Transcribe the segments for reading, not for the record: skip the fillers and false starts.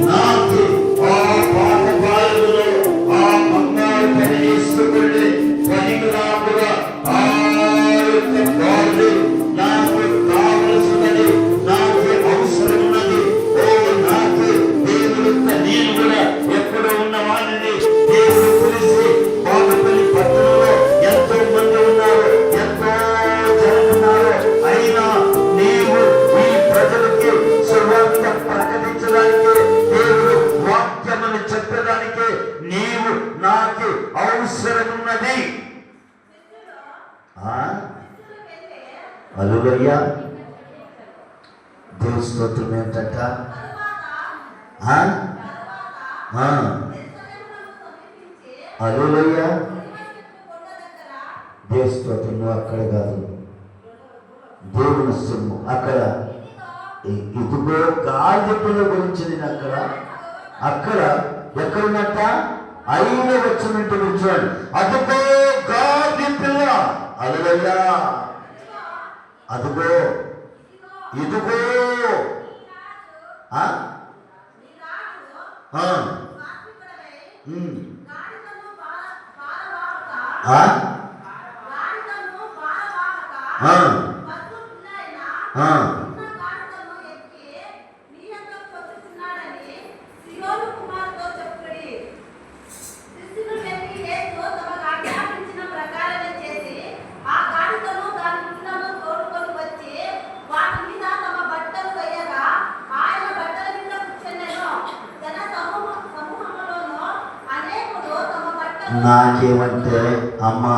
నాకు ఆ పాత బాలులో ఆ బంగారు పనిచేసుకుని పనికి రాకుండా ఆ యొక్క బాలు నాకు కావలసినది, నాకు అవసరం ఉన్నది. ఓ నాకు దేవుడు నేను కూడా ఎక్కడ ఉన్న వాడిని దేవుడు తెలిసి బాగుపల్లి పట్టణంలో ఎంతో మంది ఉన్నారు, ఎంతో జనం ఉన్నారు. అయినా నీవు ఈ ప్రజలకి సువార్త ప్రకటించడానికి, దేవుడు వాక్యమని చెప్పడానికి నీవు నాకు అవసరమున్నది. హల్లెలూయా. దేవుని స్తోత్రం ఏంటంట? హల్లెలూయా. దేవుని స్తోత్రం. అక్కడ కాదు, దేవుని సొమ్ము అక్కడ. ఇదిగో గాడిదల గురించి నేను అక్కడ ఎక్కడున్నట్ట 5వ వచనం చూడండి. అదిగో గాడిద పిల్ల. హల్లెలూయా. అదిగో ఇదిగో నాకేమంటే అమ్మా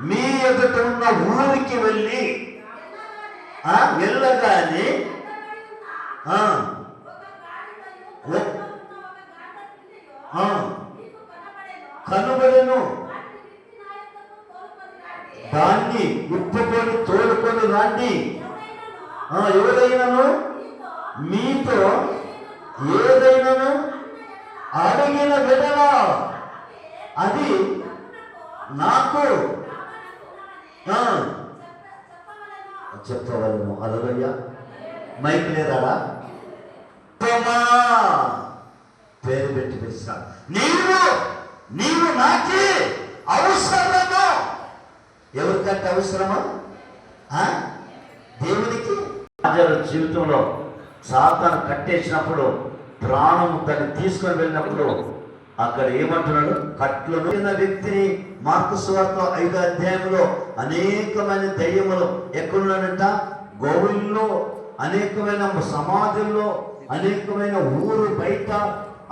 మీ ఎదుట ఉన్న ఊరికి వెళ్ళి వెళ్ళగానే కనుబడెను, దాన్ని ఉప్పుకొని తోడుకొని రాండి. ఎవరైనాను మీతో ఏదైనాను అడిగిన వెడల అది నాకు చెప్పవలను. హల్లెలూయా. మైక్ లేదా? పేరు పెట్టి పిలుస్తా. నీవు నాకే అవసరము. ఎవరికంటే అవసరమా? దేవునికి. జీవితంలో సాతాను కట్టేసినప్పుడు, ప్రాణం దాన్ని తీసుకొని వెళ్ళినప్పుడు అక్కడ ఏమంటున్నాడు? కట్లను వ్యక్తిని మార్కు సువార్త 5వ అధ్యాయంలో అనేకమైన దయ్యములు ఎక్కడున్నాడంట? గోవుల్లో, అనేకమైన సమాధుల్లో, అనేకమైన ఊరు బయట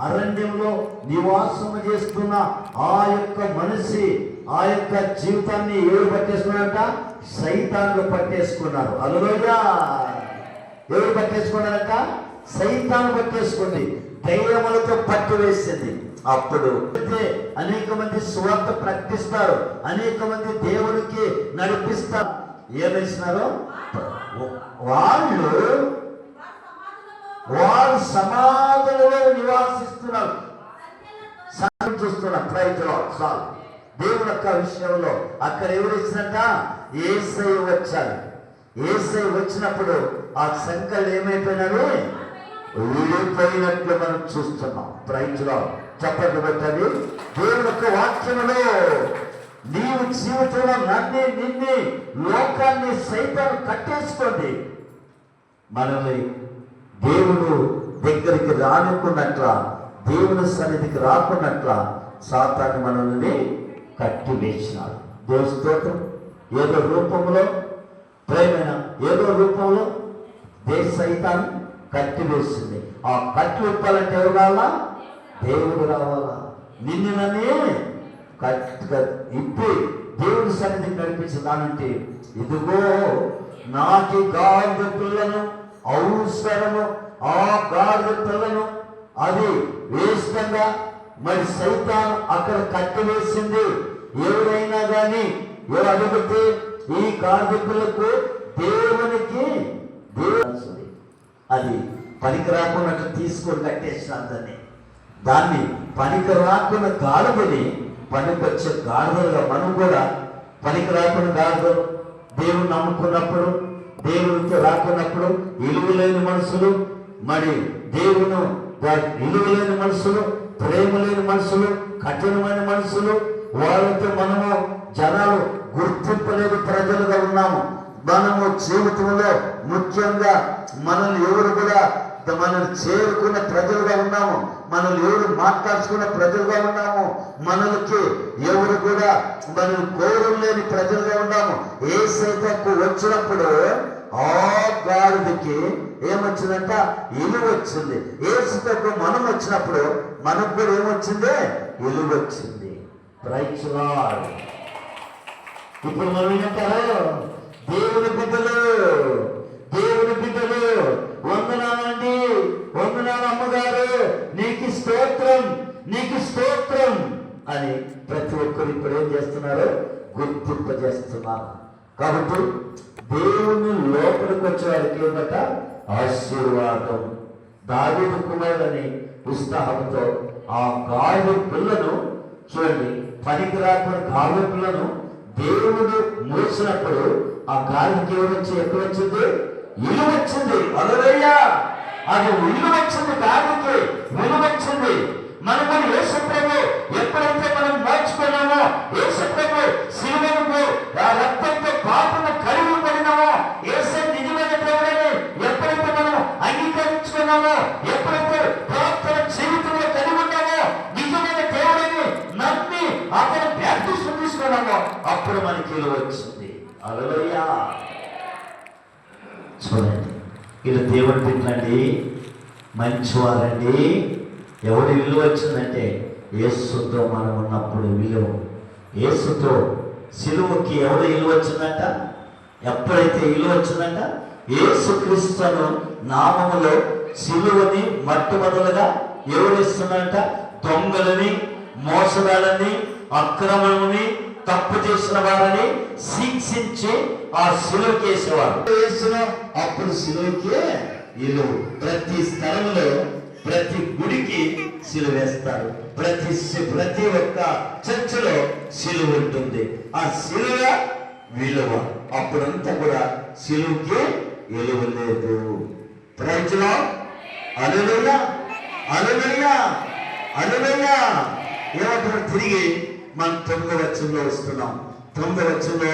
అరణ్యంలో నివాసము చేస్తున్న ఆ యొక్క మనిషి, ఆ యొక్క జీవితాన్ని ఎవరు పట్టేసుకున్నారంట? సైతాన్లు పట్టేసుకున్నారు. హల్లెలూయా. ఎవరు పట్టేసుకున్నారంట? సైతాను పట్టేసుకుంది, దయ్యములతో పట్టివేసింది. అప్పుడు అనేక మంది సువార్త ప్రకటిస్తారు, అనేక మంది దేవునికి నడిపిస్తారు. ఏమేసినారో వాళ్ళు సమాధులలో నివాసిస్తున్నారు, చూస్తున్నారు. ప్రైజ్ దేవుని యొక్క విషయంలో అక్కడ ఎవరు ఇచ్చినట్ట? యేసయ్య వచ్చారు. యేసయ్య వచ్చినప్పుడు ఆ సంఖ్యలు ఏమైపోయినారు? విడిపోయినట్లు మనం చూస్తున్నాం. ప్రైజ్ చెప్పండి పెట్టండి. దేవుని యొక్క వాక్యములో నీవు జీవితంలో నిన్ను లోకాన్ని సైతం కట్టేసుకోండి. మనల్ని దేవుడు దగ్గరికి రానుకున్నట్ల, దేవుని సన్నిధికి రాకున్నట్ల సాతాను మనల్ని కట్టివేసినాడు. దేవుని స్తోత్రం. ఏదో రూపంలో ప్రేమైన ఏదో రూపంలో సైతాను కట్టివేస్తుంది. ఆ కట్టి విప్పాలంటే ఎవరు కావాలా? దేవుడు రావాలా. నిన్ను నన్నే ఇప్పి దేవుడి సన్నిధికి నడిపించదానంటే, ఇదిగో నాటి గాడిద పిల్లను అవసరము. ఆ గాడిద పిల్లను అది వేస్తంగా మరి సైతాన్ అక్కడ కట్టివేసింది. ఎవరైనా కానీ ఎవరు అడిగితే ఈ గాడిద పిల్లకు దేవునికి అది పనికి రాకున్నట్లు తీసుకొని కట్టేసినందని, దాన్ని పనికి రాకున్న గాడిదని పనికొచ్చే గాడిదలుగా మనం కూడా పనికి రాకున్న గాడిదలు దేవుని నమ్ముకున్నప్పుడు దేవునితో రాకున్నప్పుడు ఇలువలేని మనుషులు, మరి దేవుని ఇలువలేని మనుషులు, ప్రేమ లేని మనుషులు, కఠినమైన మనుషులు, వాళ్ళతో మనము జనాలు గుర్తింపలేని ప్రజలుగా ఉన్నాము. మనము జీవితంలో ముఖ్యంగా మనల్ని ఎవరు కూడా మనల్ని చేరుకున్న ప్రజలుగా ఉన్నాము. మనల్ని ఎవరు మాట్లాడుకున్న ప్రజలుగా ఉన్నాము. మనకి ఎవరు కూడా మనల్ని కోరం లేని ప్రజలుగా ఉన్నాము. యేసయ్యకు వచ్చినప్పుడు ఆ గాడిదకి ఏమొచ్చిందంట? ఇలువ వచ్చింది. యేసుకు మనం వచ్చినప్పుడు మనకు కూడా ఏమొచ్చింది? ఇలువ వచ్చింది. ప్రైజ్ లార్డ్. ఇప్పుడు మనం ఏమంటారు? దేవుని బిడ్డలు, దేవుని బిడ్డలు, వందనాలండి, వందనాలు అమ్మగారు, నీకు స్తోత్రం, నీకు స్తోత్రం అని ప్రతి ఒక్కరు ఇప్పుడు ఏం చేస్తున్నారు? గుర్తింపజేస్తున్నారు. కాబట్టి దేవుని లోపలికి వచ్చే వారికి ఏమట? ఆశీర్వాదం. దావీదు కుమారుడని ఉత్సాహంతో ఆ గాడిద పిల్లను చూడండి, పనికి రాకుండా గాడిద పిల్లను దేవుడు మోసినప్పుడు ఆ గాలికి ఎవరొచ్చి ఎక్కడ వచ్చింది? ఇల్లు వచ్చింది. హల్లెలూయా. అది ఇల్లు వచ్చింది, గాలికి విలువ వచ్చింది. మనము యేసుప్రభు ఎప్పుడైతే మనం మోచుకున్నామో, యేసుప్రభు శిలువకు ఆ రక్తంతో పాపను కడిగి పడినామో, యేసు నిజమైన దేవుడని ఎప్పుడైతే మనం అంగీకరించుకున్నామో, ఎప్పుడైతే ప్రవర్తన జీవితంలో కలిగి ఉన్నామో, నిజమైన దేవుడని నమ్మి అతను బ్యాప్టిజం తీసుకున్నామో, అప్పుడు మనకి ఇల్లు వచ్చింది. హల్లెలూయా. చూడండి, వీళ్ళు దేవుని బిడ్డలండి, మంచివారండి. ఎవరు విలువ వచ్చిందంటే యేసుతో మనం ఉన్నప్పుడు విలువ. యేసుతో సిలువకి ఎవరు విలువ వచ్చిందంట? ఎప్పుడైతే విలువ వచ్చిందంట, యేసుక్రీస్తును నామములో సిలువని మొట్టమొదలుగా ఎవరు ఇస్తున్నారంట? దొంగలని, మోసగాళ్ళని, అక్రమణని, తప్పు చేసిన వారిని శిక్షించి ఆ సిలువకి వేసేవారు. అప్పుడు సిలువకే విలువ. ప్రతి స్థలంలో, ప్రతి గుడికి సిలువ వేస్తారు. ప్రతి ఒక్క చర్చిలో సిలువ ఉంటుంది. ఆ సిలువ విలువ. అప్పుడంతా కూడా సిలువకి విలువ లేదు. Praise Lord. Hallelujah, hallelujah, hallelujah. ఏమంటారు? తిరిగి మనం 9వ వచనంలో వస్తున్నాం. 9వ వచనంలో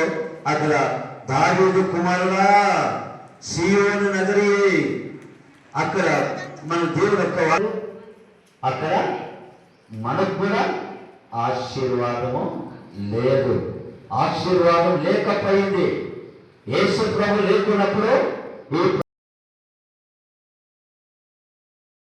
అక్కడ దావీదు కుమారుడా సీయోను నగరి, అక్కడ మన దేవుడు యొక్క వారు, అక్కడ మనకు కూడా ఆశీర్వాదము లేదు. ఆశీర్వాదం లేకపోయింది. యేసు ప్రభు లేకున్నప్పుడు ఈ